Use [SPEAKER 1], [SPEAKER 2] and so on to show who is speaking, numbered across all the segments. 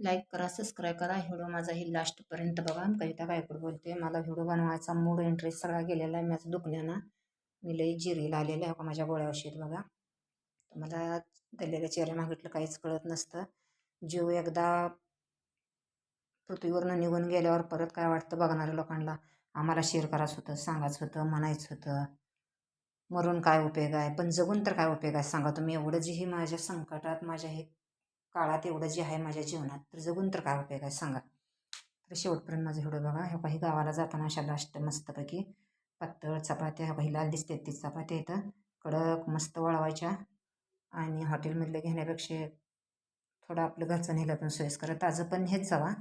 [SPEAKER 1] Like करा, subscribe करा. Video माझा ही लास्टपर्यंत बघा. कविता गायकवाड बोलते. मला व्हिडिओ बनवायचा मूड इंटरेस्ट सगळा गेलेला आहे माझं दुखण्यानं. मी लई जिरीला आलेलं आहे का माझ्या गोळ्या औषध बघा. मला दलेल्या चेहऱ्या मागितलं काहीच कळत नसतं. जीव एकदा पृथ्वीवरनं निघून गेल्यावर परत काय वाटतं बघणाऱ्या लोकांना, आम्हाला शेअर करायचं होतं, सांगायचं होतं, म्हणायचं होतं. मरून काय उपयोग आहे, पण जगून तर काय उपयोग आहे सांगा तुम्ही. एवढं जे हे माझ्या संकटात, माझ्या हे काळात एवढं जे आहे माझ्या जीवनात, तर जगून तर काय उपयोग आहे सांगा. तर शेवटपर्यंत माझा व्हिडिओ बघा. ह्या काही गावाला जाताना अशा लास्ट मस्तपैकी पातळ चपात्या, ह्या काही लाल दिसते ती चपात्या इथं कडक मस्त वळवायच्या. आणि हॉटेलमधले घेण्यापेक्षा थोडं आपलं घरचं नेलं पण सोयीस्कर. ताजं पण नेत जावा,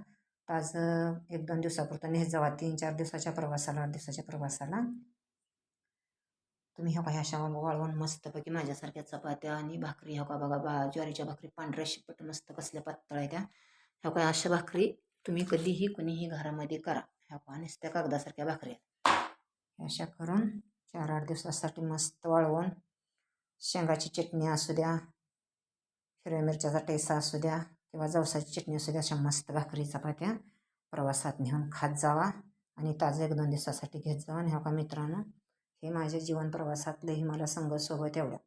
[SPEAKER 1] ताजं 1-2 दिवसापुरतं नेत जावा. 3-4 दिवसाच्या प्रवासाला, 8 दिवसाच्या प्रवासाला तुम्ही हो काही अशा वाळवून मस्तपैकी माझ्यासारख्या चपात्या आणि भाकरी हो का बघा. ज्वारीच्या भाकरी पांढऱ्या शिपट मस्त कसल्या पातळ आहे त्या. ह्या काय अशा भाकरी तुम्ही कधीही कुणीही घरामध्ये करा. ह्या का नुसत्या कागदासारख्या भाकरी आहेत. अशा करून 4-8 दिवसासाठी मस्त वाळवून, शेंगाची चटणी असू द्या, हिरव्या मिरच्याचा टेसा असू द्या, किंवा जवसाची चटणी असू द्या, अशा मस्त भाकरी चपात्या प्रवासात नेऊन खात जावा. आणि ताजं 1-2 दिवसासाठी घेत जावा. आणि ह्या का मित्रांनो, हे माझ्या जीवन प्रवासातलेही मला संघ सोबत एवढ्या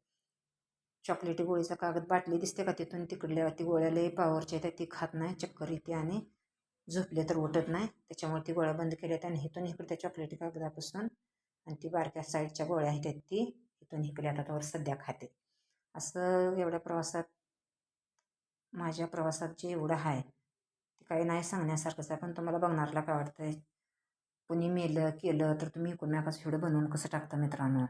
[SPEAKER 1] चॉकलेटी गोळीचा कागद बाटली दिसते का, तिथून तिकडल्या ती गोळ्या लई पावरच्या त्या, ती खात नाही, चक्कर येते आणि झोपले तर उठत नाही. त्याच्यामुळे ती गोळ्या बंद केल्या. आणि इथून इकडे त्या चॉकलेटी कागदापासून आणि ती बारक्या साईडच्या गोळ्या आहेत ती इथून इकडे आता त्यावर सध्या खाते. असं एवढ्या प्रवासात, माझ्या प्रवासात जे एवढं आहे ते काही नाही सांगण्यासारखंच आहे. पण तुम्हाला बघणारला काय वाटतंय, कुणी मेलं केलं तर तुम्ही एकमेकाच व्हिडिओ बनवून कसं टाकता मित्रांनो.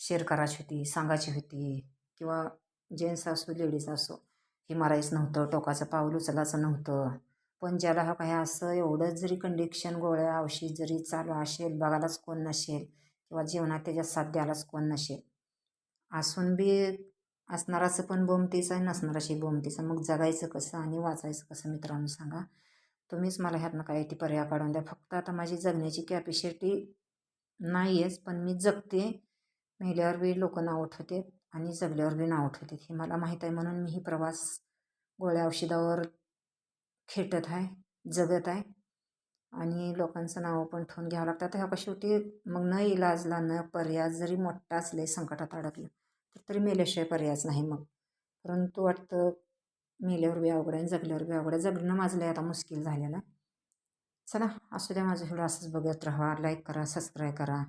[SPEAKER 1] शेअर करायची होती, सांगायची होती, किंवा जेंट्स असो लेडीज असो, हे मारायचं नव्हतं, टोकाचं पाऊल उचलायचं नव्हतं. पण ज्याला हा काय असं एवढं जरी कंडिक्शन गोळ्या औषध जरी चालू असेल, बघायलाच कोण नसेल, किंवा जीवनात त्याच्या साथ द्यायलाच कोण नसेल, असून बी असणाराचं पण बोमतीच आहे, नसणाराशी बोमतीच. मग जगायचं कसं आणि वाचायचं कसं मित्रांनो सांगा. तुम्हीच मला ह्यातनं काय ती पर्याय काढून द्या. फक्त आता माझी जगण्याची कॅपॅसिटी नाही आहेच, पण मी जगते. मेल्यावर बी लोक नाव ठेवतात आणि जगल्यावर बी नाव ठेवतात, हे मला माहीत आहे. म्हणून मी ही प्रवास गोळ्या औषधावर खेटत आहे, जगत आहे. आणि लोकांचं नाव पण ठेवून घ्यावं लागतं. तर ह्या का शेवटी मग न इलाजला न पर्याय, जरी मोठा असले संकटात अडकलं तर तरी मेल्याशिवाय पर्यायच नाही मग. परंतु वाटतं मेल्यावर बी अवघड आहे, जगल्यावर बी अवघड आहे. जगणं माझं लय आता मुश्किल झालेलं आहे. चला असू द्या, माझं व्हिडिओ असंच बघत राहा, लाईक करा, सबस्क्राईब करा.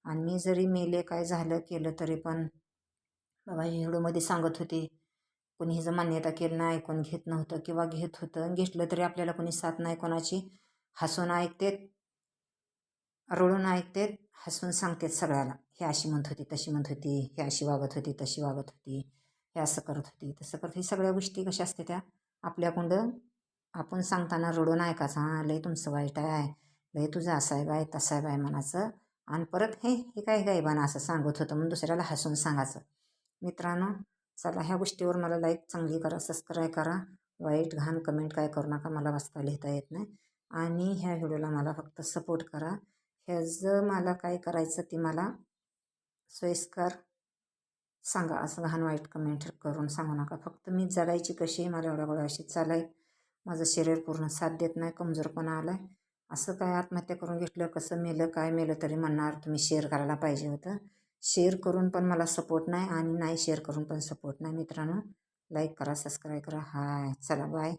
[SPEAKER 1] आणि मी जरी मेले काय झालं केलं तरी पण बाबा हे व्हिडिओमध्ये सांगत होते, कोणी हिचं मान्यता केलं नाही, कोण घेत नव्हतं किंवा घेत होतं, घेतलं तरी आपल्याला कोणी साथ नाही कोणाची. हसून ऐकतेत, रडून ऐकतेत, हसून सांगतेत सगळ्याला, हे अशी म्हणत होती, तशी म्हणत होती, हे अशी वागत होती, तशी वागत होती, हे असं करत होती, तसं करत. ही सगळ्या गोष्टी कशा असते त्या आपल्याकडं आपण सांगताना रडून ऐकायचं, हां लय तुमचं वाईट आहे, लय तुझं असं आहे बाय तसं आहे बाय म्हणायचं. आणि परत हे काय गायबानं असं सांगत होतं म्हणून दुसऱ्याला हसून सांगायचं. मित्रांनो चला, ह्या गोष्टीवर मला लाईक चांगली करा, सबस्क्राईब करा. वाईट घाण कमेंट काय करू नका, मला वाचता लिहिता येत नाही. आणि ह्या व्हिडिओला मला फक्त सपोर्ट करा. ह्याचं मला काय करायचं ती मला सोयीस्कर सांगा, असं घाण वाईट कमेंट करून सांगू नका. फक्त मी जगायची कशी, मला एवढ्या गोळ्या अशी चालाय, माझं शरीर पूर्ण साथ देत नाही, कमजोरपणा आला आहे. असं काय आत्महत्या करून घेतलं, कसं मेलं, काय मेलं तरी म्हणणार तुम्ही शेअर करायला पाहिजे होतं. शेअर करून पण मला सपोर्ट नाही, आणि नाही शेअर करून पण सपोर्ट नाही. मित्रांनो लाईक करा, सबस्क्राईब करा. हाय चला बाय.